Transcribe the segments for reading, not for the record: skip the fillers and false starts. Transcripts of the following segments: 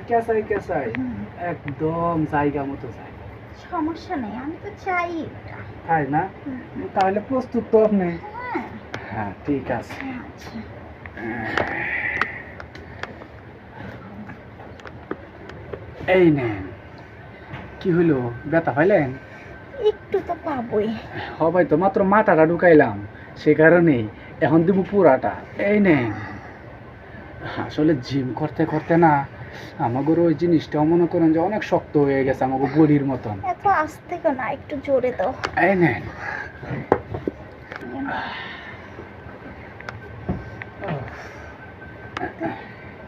কেসাই কেসাই একদম জায়গা মতো যায়। সমস্যা নেই, আমি তো চাই এটা। তাই না? তাহলে প্রস্তুত তো আপনি? হ্যাঁ। হ্যাঁ ঠিক আছে। আচ্ছা। এই নেন। কি হলো, ব্যথা পাইলেন? একটু তো পাবোই। হবাই তো, মাত্র মাথাটা ঢুকাইলাম, সে কারণেই। এখন দিব পুরাটা। এই নেন। আসলে জিম করতে করতে না আমাদের ওই জিনিসটাও মনে করেন যে অনেক শক্ত হয়ে গেছে আমাকে বডির মতন। এত আস্তে কেন, একটু জোরে দাও। এই নেন।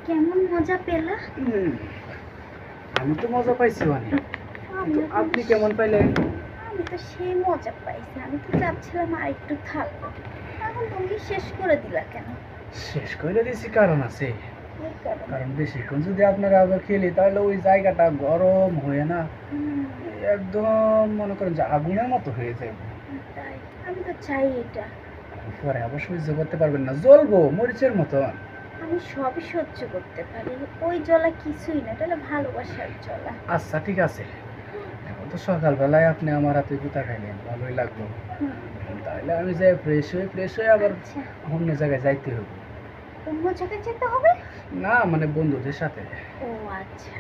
কেমন মজা পেলা? আমি তো মজা পাইছি অনেক। আপনি কেমন পাইলেন? আমি তো সেই মজা পাইছি, আমি তো চাচ্ছিলাম আর একটু থাকবো। এখন তুমি শেষ করে দিলা কেন? শেষ করে দিছি কারণ আছে। এই কারণে। কারণ বেশিক্ষণ যদি আপনারা আবার খেলি তাহলে ওই জায়গাটা গরম হয়ে না একদম মনে করেন যে আগুনের মতো হয়ে যাবে। তাই আমি তো চাই এটা। পরে আবার সহ্য করতে পারবেন না, জ্বলবো মরিচের মতন। আমি সবই সহ্য করতে পারি, ওই জ্বলা কিছুই না, এটা হলো ভালোবাসার জ্বলা। আচ্ছা ঠিক আছে। এখন তো সকালবেলায় আপনি আমার হাতে গুতা খাইলেন, ভালোই লাগলো। তাহলে আমি যাই ফ্রেশ হয়ে আবার আচ্ছা, অন্য জায়গায় যাইতে হবে। অন্য জায়গায় যেতে হবে? না মানে বন্ধুদের সাথে। ও আচ্ছা,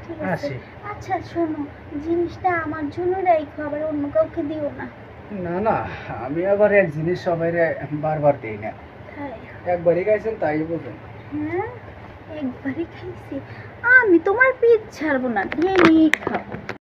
ঠিক আছে। আসি। আচ্ছা শোনো, জিনিসটা আমার জন্য রাখো, আবার অন্য কাউকে দিও না। না না, আমি আবার এক জিনিস সবাই বারবার দিই না। তাই? একবারই গাইছেন তাই বলবেন। হ্যাঁ, একবারই খাইছি। আমি তোমার পিঠ ছাড়বো না, নিয়ে নিয়ে খাবো।